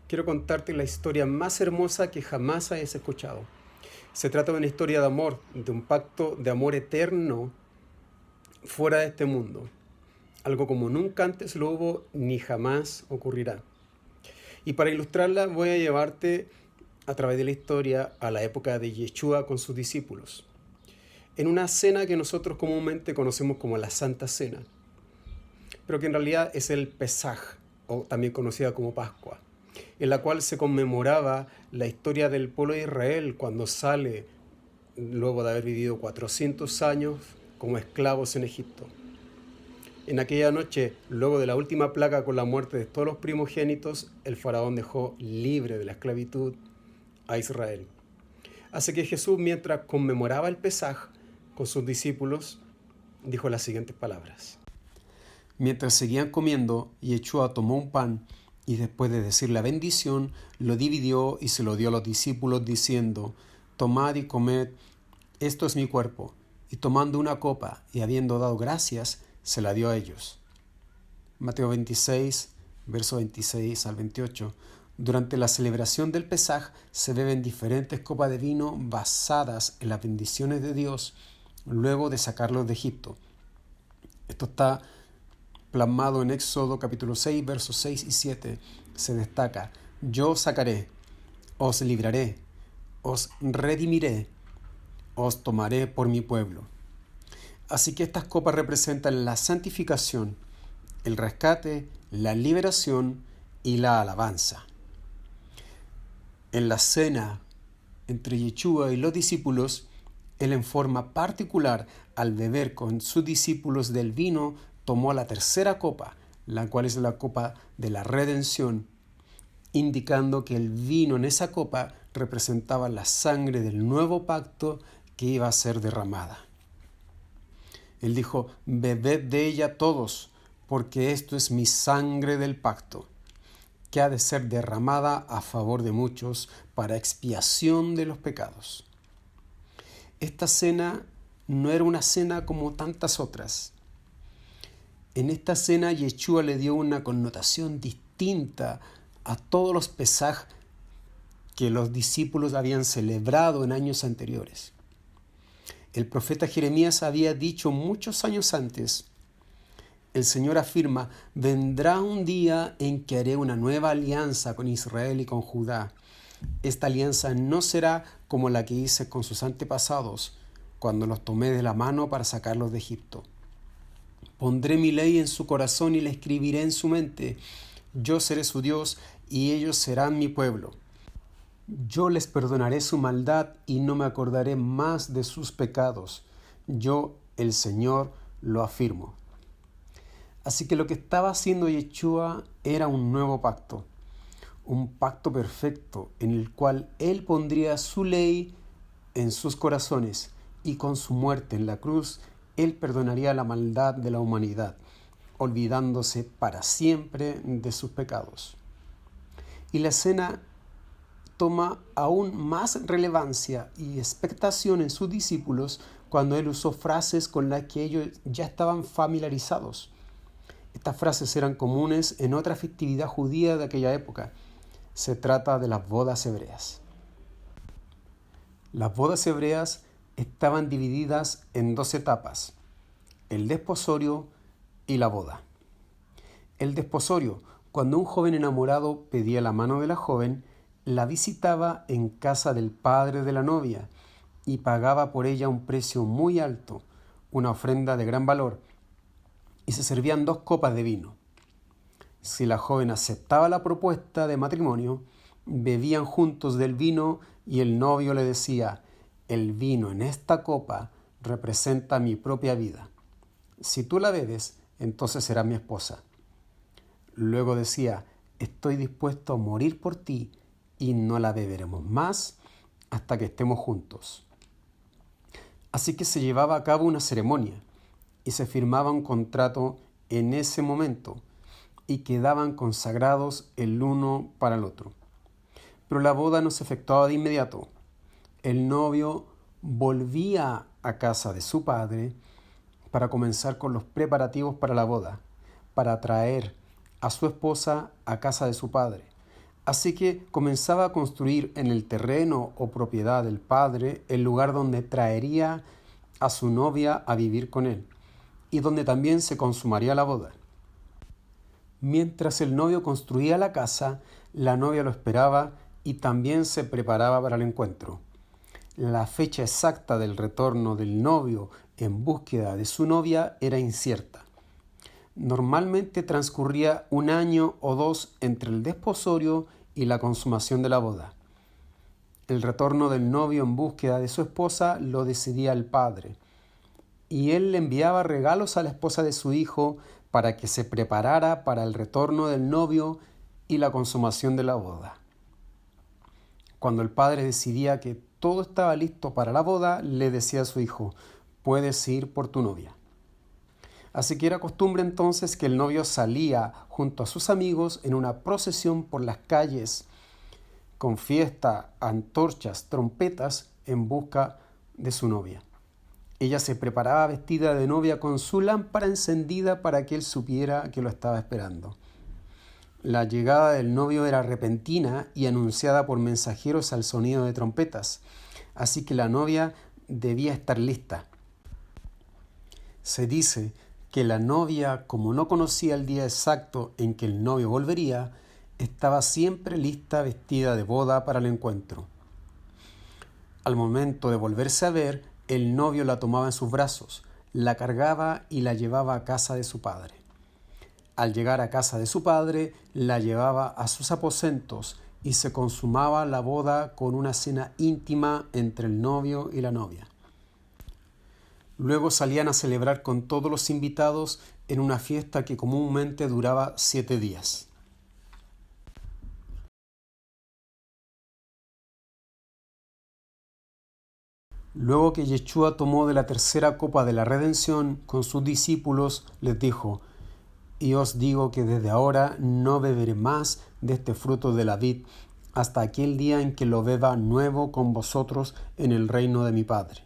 quiero contarte la historia más hermosa que jamás hayas escuchado. Se trata de una historia de amor, de un pacto de amor eterno fuera de este mundo. Algo como nunca antes lo hubo ni jamás ocurrirá. Y para ilustrarla voy a llevarte a través de la historia a la época de Yeshua con sus discípulos. En una cena que nosotros comúnmente conocemos como la Santa Cena, pero que en realidad es el Pesaj, o también conocida como Pascua, en la cual se conmemoraba la historia del pueblo de Israel cuando sale luego de haber vivido 400 años como esclavos en Egipto. En aquella noche, luego de la última plaga con la muerte de todos los primogénitos, el faraón dejó libre de la esclavitud a Israel. Así que Jesús, mientras conmemoraba el Pesaj con sus discípulos, dijo las siguientes palabras. Mientras seguían comiendo, Yeshua tomó un pan y después de decir la bendición, lo dividió y se lo dio a los discípulos diciendo, tomad y comed, esto es mi cuerpo. Y tomando una copa y habiendo dado gracias, se la dio a ellos. Mateo 26, verso 26 al 28. Durante la celebración del Pesaj se beben diferentes copas de vino basadas en las bendiciones de Dios luego de sacarlos de Egipto. Esto está plasmado en Éxodo capítulo 6, versos 6 y 7. Se destaca, yo os sacaré, os libraré, os redimiré, os tomaré por mi pueblo. Así que estas copas representan la santificación, el rescate, la liberación y la alabanza. En la cena entre Yeshua y los discípulos, él en forma particular, al beber con sus discípulos del vino, tomó la tercera copa, la cual es la copa de la redención, indicando que el vino en esa copa representaba la sangre del nuevo pacto que iba a ser derramada. Él dijo, bebed de ella todos, porque esto es mi sangre del pacto, que ha de ser derramada a favor de muchos para expiación de los pecados. Esta cena no era una cena como tantas otras. En esta cena Yeshua le dio una connotación distinta a todos los Pesaj que los discípulos habían celebrado en años anteriores. El profeta Jeremías había dicho muchos años antes, el Señor afirma, vendrá un día en que haré una nueva alianza con Israel y con Judá. Esta alianza no será como la que hice con sus antepasados, cuando los tomé de la mano para sacarlos de Egipto. Pondré mi ley en su corazón y la escribiré en su mente. Yo seré su Dios y ellos serán mi pueblo. Yo les perdonaré su maldad y no me acordaré más de sus pecados. Yo, el Señor, lo afirmo. Así que lo que estaba haciendo Yeshua era un nuevo pacto, un pacto perfecto en el cual Él pondría su ley en sus corazones y con su muerte en la cruz, Él perdonaría la maldad de la humanidad, olvidándose para siempre de sus pecados. Y la cena toma aún más relevancia y expectación en sus discípulos cuando Él usó frases con las que ellos ya estaban familiarizados. Estas frases eran comunes en otra festividad judía de aquella época. Se trata de las bodas hebreas. Las bodas hebreas estaban divididas en dos etapas, el desposorio y la boda. El desposorio, cuando un joven enamorado pedía la mano de la joven, la visitaba en casa del padre de la novia y pagaba por ella un precio muy alto, una ofrenda de gran valor, y se servían 2 copas de vino. Si la joven aceptaba la propuesta de matrimonio, bebían juntos del vino y el novio le decía, el vino en esta copa representa mi propia vida. Si tú la bebes, entonces serás mi esposa. Luego decía, estoy dispuesto a morir por ti y no la beberemos más hasta que estemos juntos. Así que se llevaba a cabo una ceremonia y se firmaba un contrato en ese momento y quedaban consagrados el uno para el otro. Pero la boda no se efectuaba de inmediato. El novio volvía a casa de su padre para comenzar con los preparativos para la boda, para traer a su esposa a casa de su padre. Así que comenzaba a construir en el terreno o propiedad del padre el lugar donde traería a su novia a vivir con él y donde también se consumaría la boda. Mientras el novio construía la casa, la novia lo esperaba y también se preparaba para el encuentro. La fecha exacta del retorno del novio en búsqueda de su novia era incierta. Normalmente transcurría 1 año o 2 entre el desposorio y la consumación de la boda. El retorno del novio en búsqueda de su esposa lo decidía el padre, y él le enviaba regalos a la esposa de su hijo para que se preparara para el retorno del novio y la consumación de la boda. Cuando el padre decidía que todo estaba listo para la boda, le decía a su hijo: puedes ir por tu novia. Así que era costumbre entonces que el novio salía junto a sus amigos en una procesión por las calles con fiesta, antorchas, trompetas en busca de su novia. Ella se preparaba vestida de novia con su lámpara encendida para que él supiera que lo estaba esperando. La llegada del novio era repentina y anunciada por mensajeros al sonido de trompetas, así que la novia debía estar lista. Se dice que la novia, como no conocía el día exacto en que el novio volvería, estaba siempre lista vestida de boda para el encuentro. Al momento de volverse a ver, el novio la tomaba en sus brazos, la cargaba y la llevaba a casa de su padre. Al llegar a casa de su padre, la llevaba a sus aposentos y se consumaba la boda con una cena íntima entre el novio y la novia. Luego salían a celebrar con todos los invitados en una fiesta que comúnmente duraba 7 días. Luego que Yeshua tomó de la tercera copa de la redención con sus discípulos, les dijo: y os digo que desde ahora no beberé más de este fruto de la vid hasta aquel día en que lo beba nuevo con vosotros en el reino de mi Padre.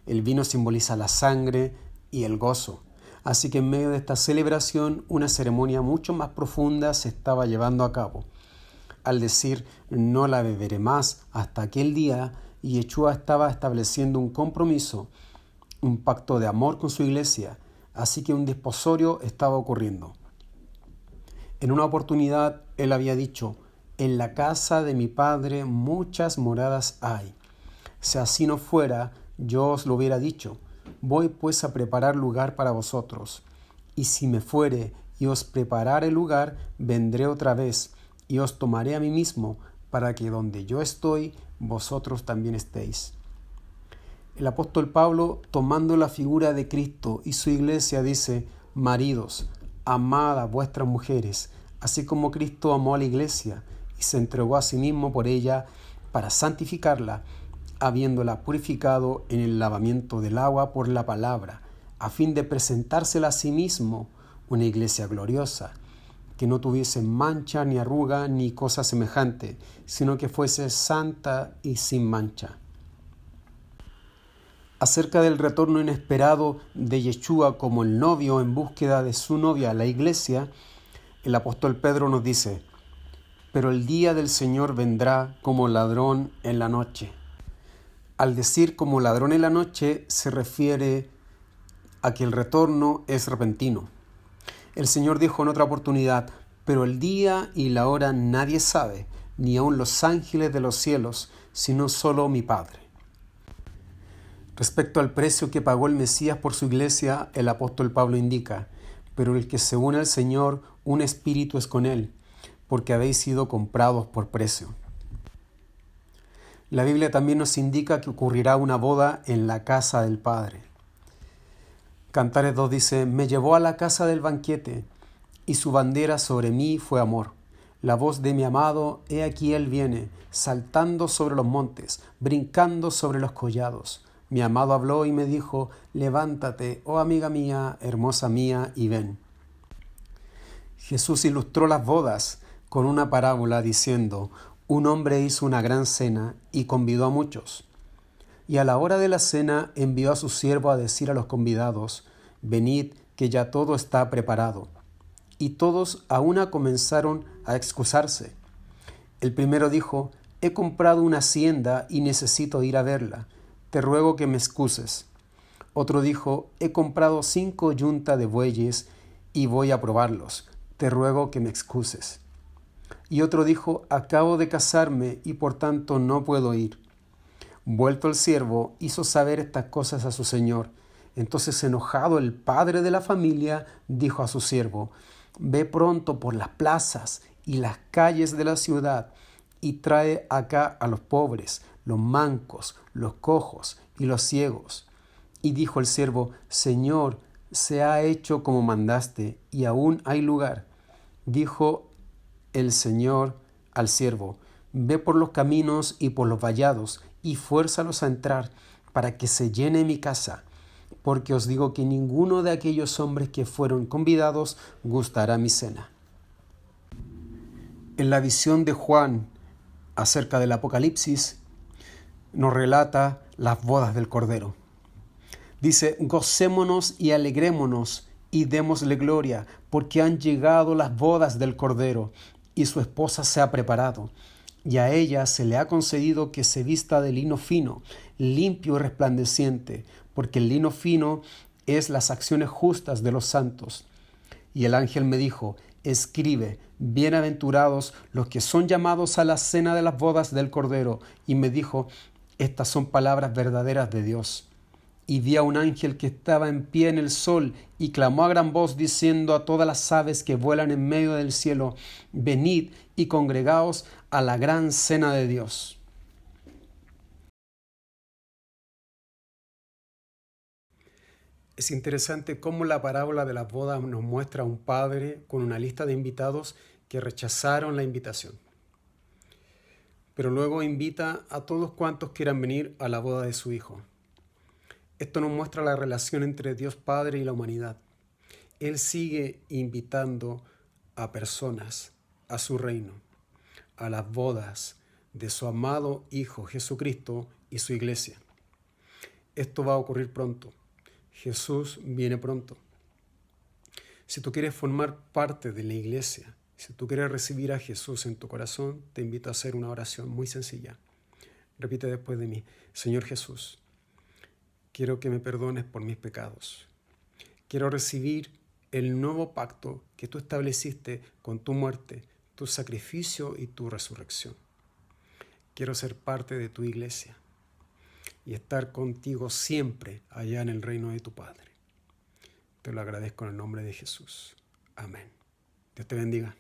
El vino simboliza la sangre y el gozo, así que en medio de esta celebración una ceremonia mucho más profunda se estaba llevando a cabo. Al decir no la beberé más hasta aquel día, Yeshua estaba estableciendo un compromiso, un pacto de amor con su iglesia, así que un desposorio estaba ocurriendo. En una oportunidad él había dicho: en la casa de mi Padre muchas moradas hay. Si así no fuera, yo os lo hubiera dicho. Voy pues a preparar lugar para vosotros. Y si me fuere y os preparare lugar, vendré otra vez y os tomaré a mí mismo, para que donde yo estoy, vosotros también estéis. El apóstol Pablo, tomando la figura de Cristo y su iglesia, dice: maridos, amad a vuestras mujeres, así como Cristo amó a la iglesia y se entregó a sí mismo por ella para santificarla, habiéndola purificado en el lavamiento del agua por la palabra, a fin de presentársela a sí mismo una iglesia gloriosa, que no tuviese mancha ni arruga ni cosa semejante, sino que fuese santa y sin mancha. Acerca del retorno inesperado de Yeshua como el novio en búsqueda de su novia, la iglesia, el apóstol Pedro nos dice: pero el día del Señor vendrá como ladrón en la noche. Al decir como ladrón en la noche se refiere a que el retorno es repentino. El Señor dijo en otra oportunidad: pero el día y la hora nadie sabe, ni aun los ángeles de los cielos, sino solo mi Padre. Respecto al precio que pagó el Mesías por su iglesia, el apóstol Pablo indica: pero el que se une al Señor, un espíritu es con él, porque habéis sido comprados por precio. La Biblia también nos indica que ocurrirá una boda en la casa del Padre. Cantares 2 dice: me llevó a la casa del banquete, y su bandera sobre mí fue amor. La voz de mi amado, he aquí él viene, saltando sobre los montes, brincando sobre los collados. Mi amado habló y me dijo: levántate, oh amiga mía, hermosa mía, y ven. Jesús ilustró las bodas con una parábola diciendo: un hombre hizo una gran cena y convidó a muchos. Y a la hora de la cena envió a su siervo a decir a los convidados: venid, que ya todo está preparado. Y todos a una comenzaron a excusarse. El primero dijo: he comprado una hacienda y necesito ir a verla. Te ruego que me excuses. Otro dijo: he comprado 5 yuntas de bueyes y voy a probarlos. Te ruego que me excuses. Y otro dijo: acabo de casarme y por tanto no puedo ir. Vuelto el siervo, hizo saber estas cosas a su señor. Entonces, enojado, el padre de la familia dijo a su siervo: ve pronto por las plazas y las calles de la ciudad y trae acá a los pobres, los mancos, los cojos y los ciegos. Y dijo el siervo: Señor, se ha hecho como mandaste, y aún hay lugar. Dijo el Señor al siervo: ve por los caminos y por los vallados, y fuérzalos a entrar, para que se llene mi casa. Porque os digo que ninguno de aquellos hombres que fueron convidados gustará mi cena. En la visión de Juan acerca del Apocalipsis, nos relata las bodas del Cordero. Dice: gocémonos y alegrémonos y démosle gloria, porque han llegado las bodas del Cordero, y su esposa se ha preparado. Y a ella se le ha concedido que se vista de lino fino, limpio y resplandeciente, porque el lino fino es las acciones justas de los santos. Y el ángel me dijo: escribe, bienaventurados los que son llamados a la cena de las bodas del Cordero. Y me dijo: estas son palabras verdaderas de Dios. Y vi a un ángel que estaba en pie en el sol y clamó a gran voz diciendo a todas las aves que vuelan en medio del cielo: venid y congregaos a la gran cena de Dios. Es interesante cómo la parábola de las bodas nos muestra a un padre con una lista de invitados que rechazaron la invitación. Pero luego invita a todos cuantos quieran venir a la boda de su hijo. Esto nos muestra la relación entre Dios Padre y la humanidad. Él sigue invitando a personas a su reino, a las bodas de su amado Hijo Jesucristo y su iglesia. Esto va a ocurrir pronto. Jesús viene pronto. Si tú quieres formar parte de la iglesia, si tú quieres recibir a Jesús en tu corazón, te invito a hacer una oración muy sencilla. Repite después de mí: Señor Jesús, quiero que me perdones por mis pecados. Quiero recibir el nuevo pacto que tú estableciste con tu muerte, tu sacrificio y tu resurrección. Quiero ser parte de tu iglesia y estar contigo siempre allá en el reino de tu Padre. Te lo agradezco en el nombre de Jesús. Amén. Dios te bendiga.